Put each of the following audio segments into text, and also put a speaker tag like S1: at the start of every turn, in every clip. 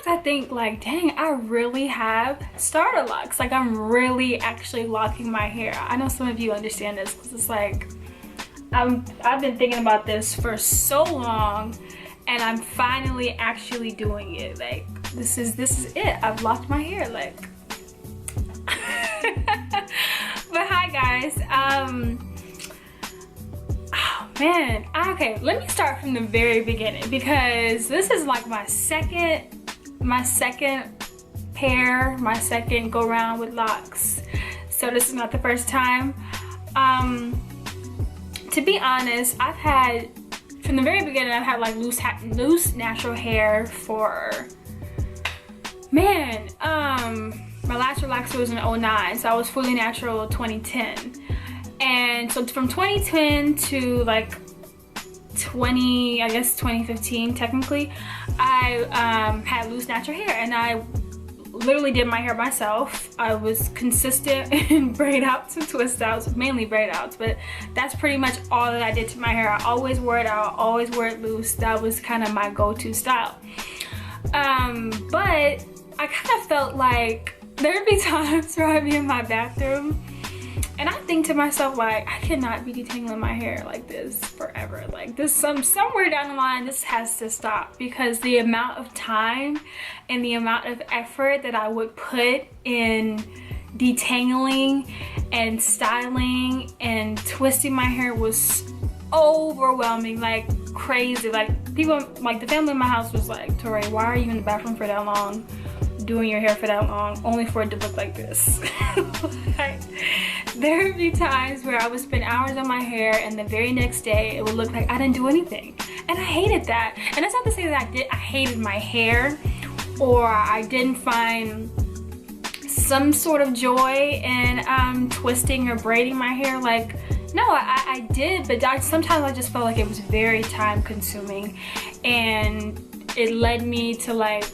S1: sometimes I think like, dang, I really have starter locks. Like I'm really actually locking my hair. I know some of you understand this because it's like, I've been thinking about this for so long and I'm finally actually doing it. Like this is it. I've locked my hair, like. But hi guys, oh man, okay, let me start from the very beginning because this is like my second go around with locks, so this is not the first time. To be honest, I've had, from the very beginning, I've had like loose natural hair for, man, my last relaxer was in 09, so I was fully natural 2010. And so from 2010 to like 2015 technically, I had loose natural hair and I literally did my hair myself. I was consistent in braid outs and twist outs, mainly braid outs, but that's pretty much all that I did to my hair. I always wore it out, always wore it loose. That was kind of my go-to style. But I kind of felt like there'd be times where I'd be in my bathroom and I think to myself like, I cannot be detangling my hair like this forever. Like this, somewhere down the line, this has to stop, because the amount of time and the amount of effort that I would put in detangling and styling and twisting my hair was overwhelming, like crazy. Like people, like the family in my house was like, Tori, why are you in the bathroom for that long, doing your hair for that long, only for it to look like this? Like, there would be times where I would spend hours on my hair and the very next day it would look like I didn't do anything, and I hated that. And that's not to say that I hated my hair or I didn't find some sort of joy in twisting or braiding my hair. Like, no, I did, but sometimes I just felt like it was very time consuming, and it led me to like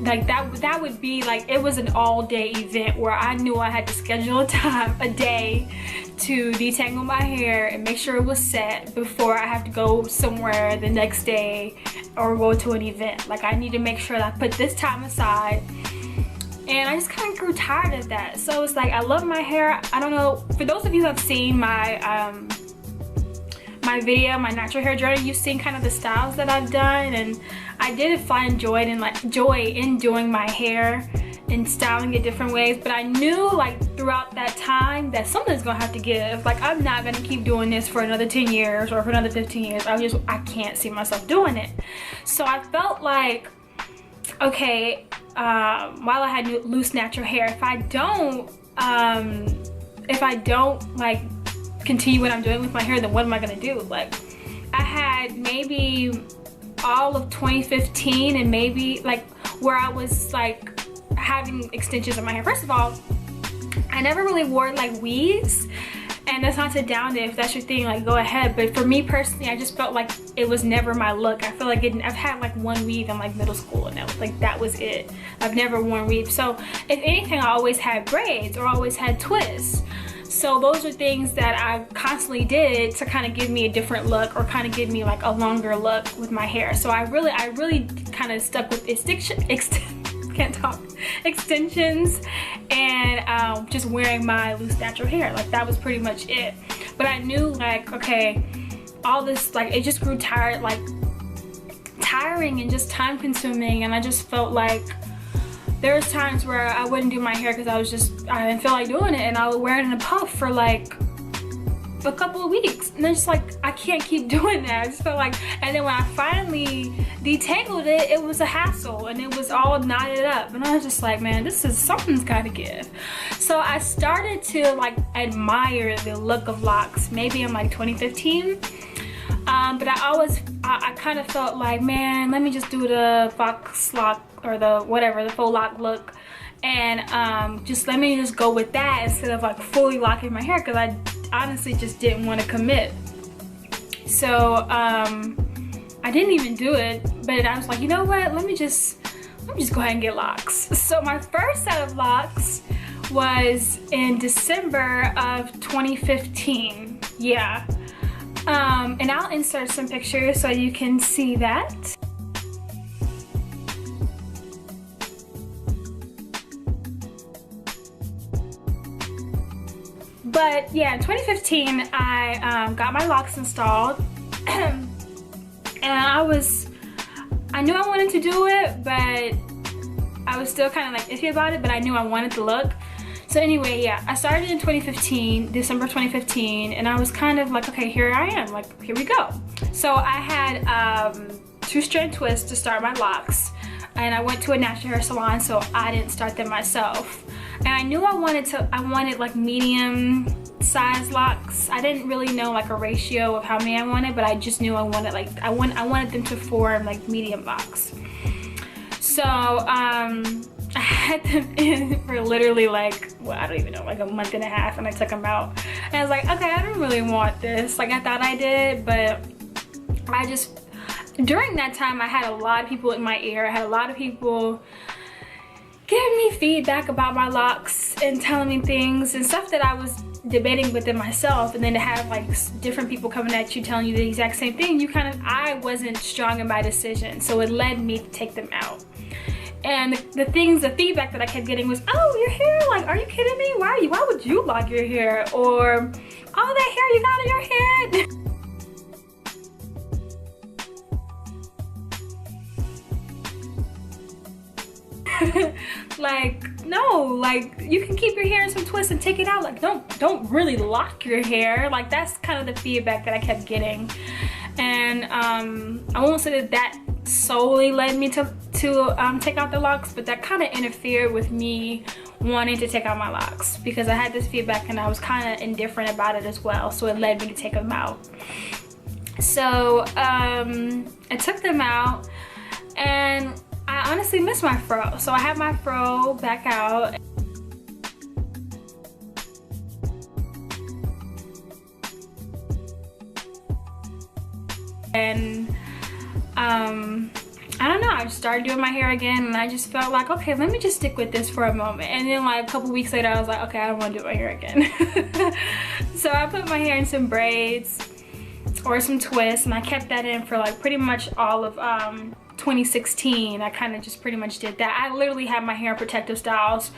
S1: that would be like, it was an all-day event where I knew I had to schedule a day to detangle my hair and make sure it was set before I have to go somewhere the next day or go to an event. Like I need to make sure that I put this time aside, and I just kind of grew tired of that. So it's like, I love my hair. I don't know, for those of you who have seen my my video, my natural hair journey, you've seen kind of the styles that I've done, and I did find joy in doing my hair and styling it different ways. But I knew like throughout that time that something's gonna have to give. Like I'm not gonna keep doing this for another 10 years or for another 15 years. I can't see myself doing it. So I felt like, okay, while I had loose natural hair, if I don't like continue what I'm doing with my hair, then what am I gonna do? Like I had maybe all of 2015 and maybe like where I was like having extensions in my hair. First of all, I never really wore like weaves, and that's not to down it. If that's your thing, like go ahead. But for me personally, I just felt like it was never my look. I feel like I've had like one weave in like middle school, and that was it. I've never worn weave. So if anything, I always had braids or always had twists. So those are things that I constantly did to kind of give me a different look, or kind of give me like a longer look with my hair. So I really kind of stuck with extensions and just wearing my loose natural hair. Like that was pretty much it. But I knew like, okay, all this, like it just grew tiring and just time consuming, and I just felt like there was times where I wouldn't do my hair because I didn't feel like doing it, and I would wear it in a puff for like a couple of weeks, and then just like, I can't keep doing that. I just felt like, and then when I finally detangled it, it was a hassle and it was all knotted up, and I was just like, man, something's gotta give. So I started to like admire the look of locks maybe in like 2015. But I kind of felt like, man, let me just do the fox lock or the faux lock look, and just let me just go with that instead of like fully locking my hair, because I honestly just didn't want to commit. So I didn't even do it, but I was like, you know what, let me just go ahead and get locks. So my first set of locks was in December of 2015. Yeah. And I'll insert some pictures so you can see that. But yeah, in 2015, I got my locks installed. And I knew I wanted to do it, but I was still kind of like iffy about it, but I knew I wanted the look. So anyway, yeah, I started in 2015, December 2015, and I was kind of like, okay, here I am, like, here we go. So I had 2-strand twists to start my locks, and I went to a natural hair salon, so I didn't start them myself. And I knew I wanted like medium size locks. I didn't really know like a ratio of how many I wanted, but I just knew I wanted like, I wanted them to form like medium locks. So I had them in for literally like, well, I don't even know, like a month and a half, and I took them out. And I was like, okay, I don't really want this. Like I thought I did, but during that time I had a lot of people in my ear. I had a lot of people giving me feedback about my locks and telling me things and stuff that I was debating within myself, and then to have like different people coming at you telling you the exact same thing, I wasn't strong in my decision, so it led me to take them out. And the feedback that I kept getting was, oh, your hair, like, are you kidding me? Why would you lock your hair? Or, all that hair you got in your head. Like, no, like, you can keep your hair in some twists and take it out. Like, don't really lock your hair. Like, that's kind of the feedback that I kept getting. And I won't say that solely led me to take out the locks, but that kind of interfered with me wanting to take out my locks, because I had this feedback and I was kind of indifferent about it as well, so it led me to take them out. So I took them out, and I honestly miss my fro. So I have my fro back out. And I don't know, I just started doing my hair again, and I just felt like, okay, let me just stick with this for a moment. And then like a couple weeks later, I was like, okay, I don't want to do my hair again. So I put my hair in some braids or some twists, and I kept that in for like pretty much all of 2016. I kind of just pretty much did that. I literally had my hair in protective styles,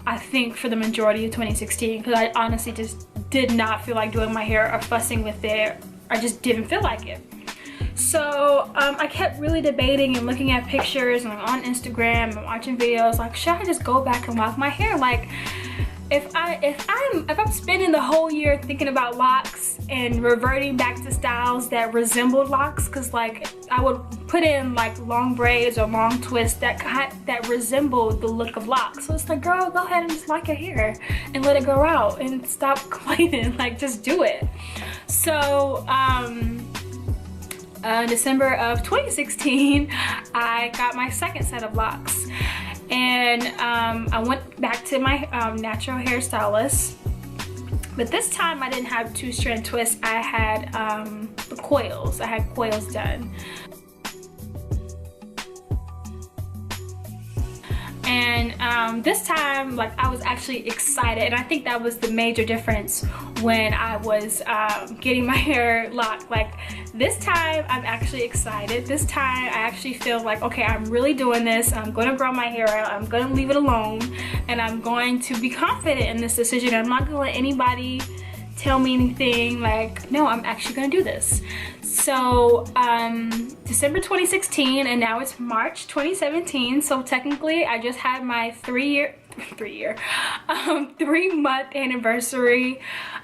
S1: I think, for the majority of 2016, because I honestly just did not feel like doing my hair or fussing with it. I just didn't feel like it. So I kept really debating and looking at pictures and on Instagram and watching videos, like, should I just go back and lock my hair? Like, if I'm spending the whole year thinking about locks and reverting back to styles that resembled locks, because like I would put in like long braids or long twists that resembled the look of locks. So it's like, girl, go ahead and just lock your hair and let it grow out and stop complaining. Like, just do it. So December of 2016, I got my second set of locks, and I went back to my natural hairstylist, but this time I didn't have 2-strand twists. I had the coils. I had coils done. And this time, like, I was actually excited, and I think that was the major difference when I was getting my hair locked. Like, this time I'm actually excited. This time I actually feel like, okay, I'm really doing this. I'm going to grow my hair out. I'm going to leave it alone, and I'm going to be confident in this decision. I'm not going to let anybody tell me anything. Like, no, I'm actually going to do this. So December 2016, and now it's March 2017. So technically I just had my 3-month anniversary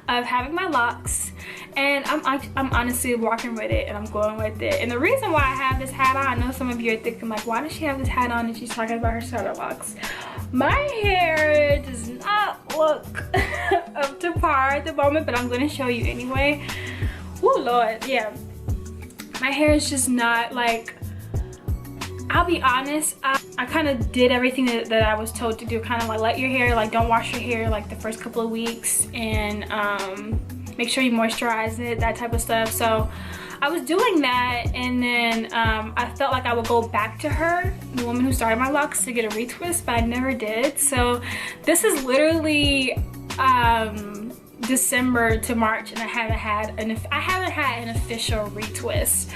S1: of having my locks, and I'm honestly walking with it, and I'm going with it. And the reason why I have this hat on, I know some of you are thinking like, why does she have this hat on and she's talking about her starter locks? My hair does not look up to par at the moment, but I'm going to show you anyway. Oh Lord, yeah. My hair is just not like, I'll be honest, I kind of did everything that I was told to do, kind of like let your hair, like don't wash your hair like the first couple of weeks, and make sure you moisturize it, that type of stuff. So I was doing that, and then I felt like I would go back to her, the woman who started my locks, to get a retwist, but I never did. So this is literally December to March, and I haven't had an official retwist.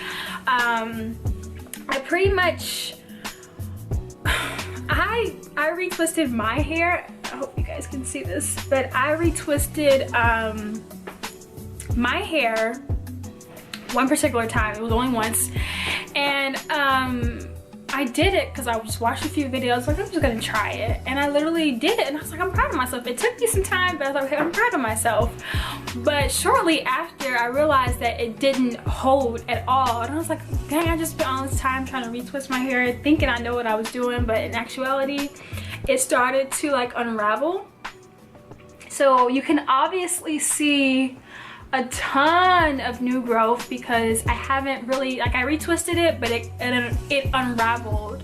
S1: I pretty much I retwisted my hair I hope you guys can see this, but I retwisted my hair one particular time. It was only once, and I did it because I just watched a few videos, like I'm just gonna try it, and I literally did it, and I was like, I'm proud of myself. It took me some time, but I was like, okay, I'm proud of myself. But shortly after, I realized that it didn't hold at all, and I was like, dang, I just spent all this time trying to retwist my hair thinking I know what I was doing, but in actuality it started to like unravel. So you can obviously see a ton of new growth because I haven't really, like, I retwisted it, but it unraveled.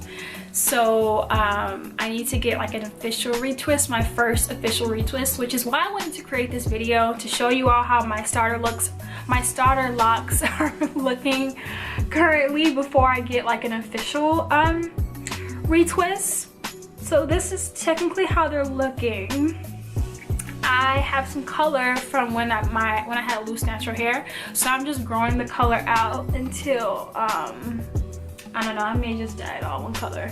S1: So I need to get like an official retwist, my first official retwist, which is why I wanted to create this video, to show you all how my starter locks are looking currently before I get like an official retwist. So this is technically how they're looking. I have some color from when I had loose natural hair, so I'm just growing the color out until I don't know, I may just dye it all one color.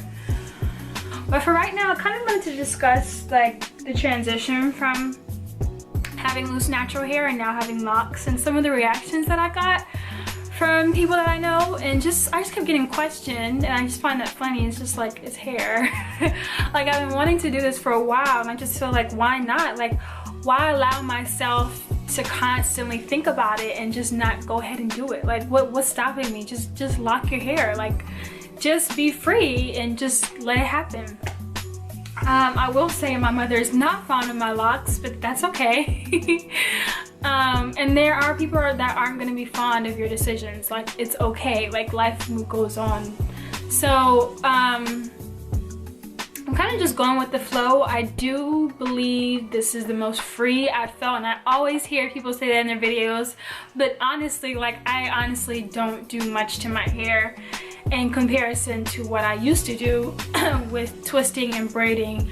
S1: But for right now, I kind of wanted to discuss like the transition from having loose natural hair and now having locks, and some of the reactions that I got from people that I know, and I just kept getting questioned, and I just find that funny. It's just like, it's hair. Like, I've been wanting to do this for a while, and I just feel like, why not? Like, why allow myself to constantly think about it and just not go ahead and do it? Like, what's stopping me? Just lock your hair. Like, just be free and just let it happen. I will say my mother is not fond of my locks, but that's okay. And there are people that aren't going to be fond of your decisions. Like, it's okay. Like, life goes on. So I'm kind of just going with the flow. I do believe this is the most free I've felt, and I always hear people say that in their videos, but honestly, like, I honestly don't do much to my hair in comparison to what I used to do with twisting and braiding.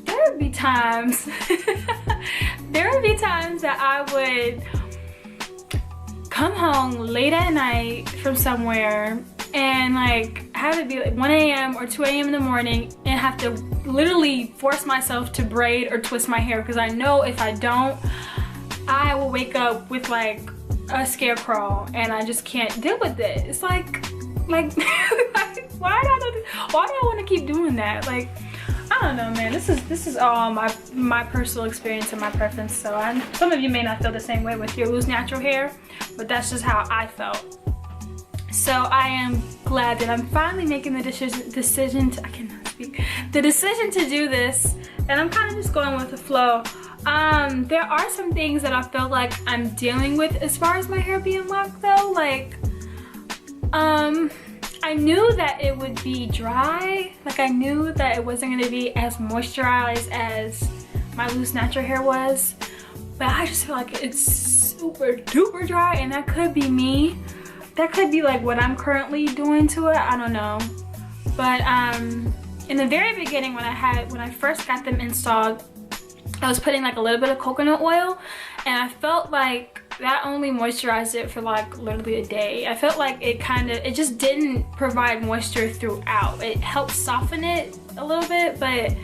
S1: There would be times that I would come home late at night from somewhere and like have it be like 1 a.m. or 2 a.m. in the morning and have to literally force myself to braid or twist my hair, because I know if I don't, I will wake up with like a scarecrow and I just can't deal with it. It's like why do I want to keep doing that? Like, I don't know, man. This is all my personal experience and my preference. So some of you may not feel the same way with your loose natural hair, but that's just how I felt. So I am glad that I'm finally making the decision to do this, and I'm kind of just going with the flow. There are some things that I feel like I'm dealing with as far as my hair being locked though. Like, I knew that it would be dry. Like, I knew that it wasn't gonna be as moisturized as my loose natural hair was, but I just feel like it's super duper dry, and that could be me. That could be like what I'm currently doing to it, I don't know. But in the very beginning, when I first got them installed, I was putting like a little bit of coconut oil, and I felt like that only moisturized it for like literally a day. I felt like it just didn't provide moisture throughout. It helped soften it a little bit, but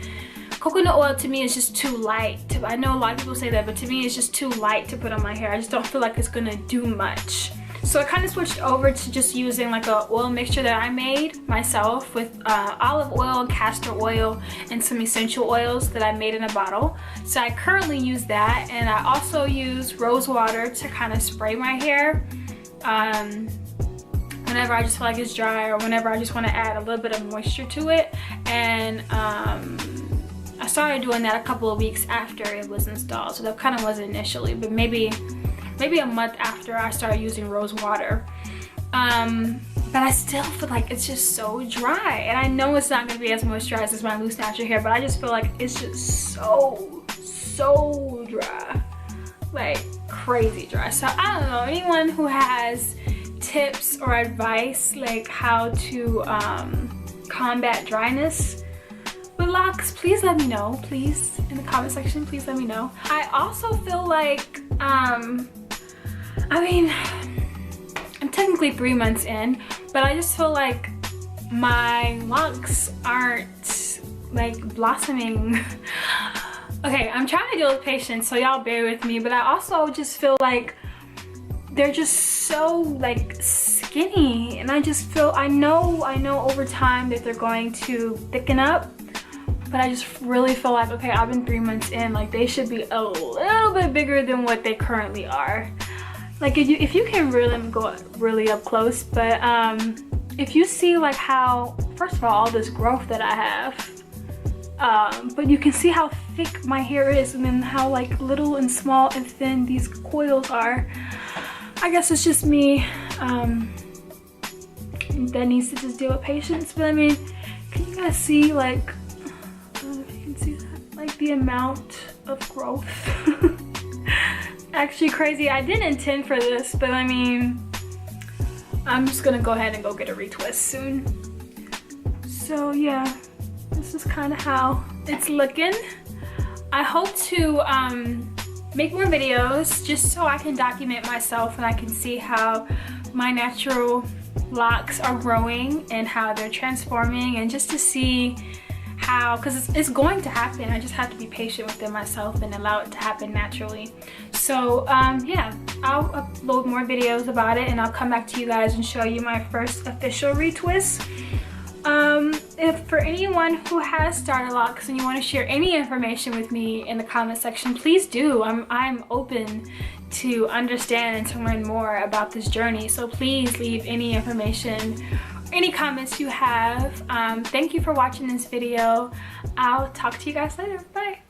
S1: coconut oil to me is just too light. I know a lot of people say that, but to me it's just too light to put on my hair. I just don't feel like it's gonna do much. So I kind of switched over to just using like a oil mixture that I made myself with olive oil, castor oil, and some essential oils that I made in a bottle. So I currently use that, and I also use rose water to kind of spray my hair whenever I just feel like it's dry, or whenever I just want to add a little bit of moisture to it. And I started doing that a couple of weeks after it was installed, so that kind of wasn't initially, but maybe a month after I started using rose water. But I still feel like it's just so dry, and I know it's not gonna be as moisturized as my loose natural hair, but I just feel like it's just so dry, like crazy dry. So I don't know, anyone who has tips or advice like how to combat dryness with locks, please let me know. Please, in the comment section, please let me know. I also feel like I mean, I'm technically 3 months in, but I just feel like my locks aren't like blossoming Okay, I'm trying to deal with patience, so y'all bear with me, but I also just feel like they're just so like skinny, and I just feel, I know over time that they're going to thicken up, but I just really feel like, okay, I've been 3 months in, like they should be a little bit bigger than what they currently are. Like if you can really go really up close, but if you see like how, first of all this growth that I have, but you can see how thick my hair is, and then how like little and small and thin these coils are. I guess it's just me that needs to just deal with patience. But I mean, can you guys see, like, I don't know if you can see that, like the amount of growth. Actually crazy. I didn't intend for this, but I mean, I'm just gonna go ahead and go get a retwist soon. So yeah, this is kind of how it's looking. I hope to make more videos just so I can document myself and I can see how my natural locks are growing and how they're transforming, and just to see how, because it's going to happen. I just have to be patient with it myself and allow it to happen naturally. So yeah, I'll upload more videos about it, and I'll come back to you guys and show you my first official retwist. If for anyone who has started locks and you want to share any information with me in the comment section, please do. I'm open to understand and to learn more about this journey, so please leave any information, any comments you have. Thank you for watching this video. I'll talk to you guys later. Bye.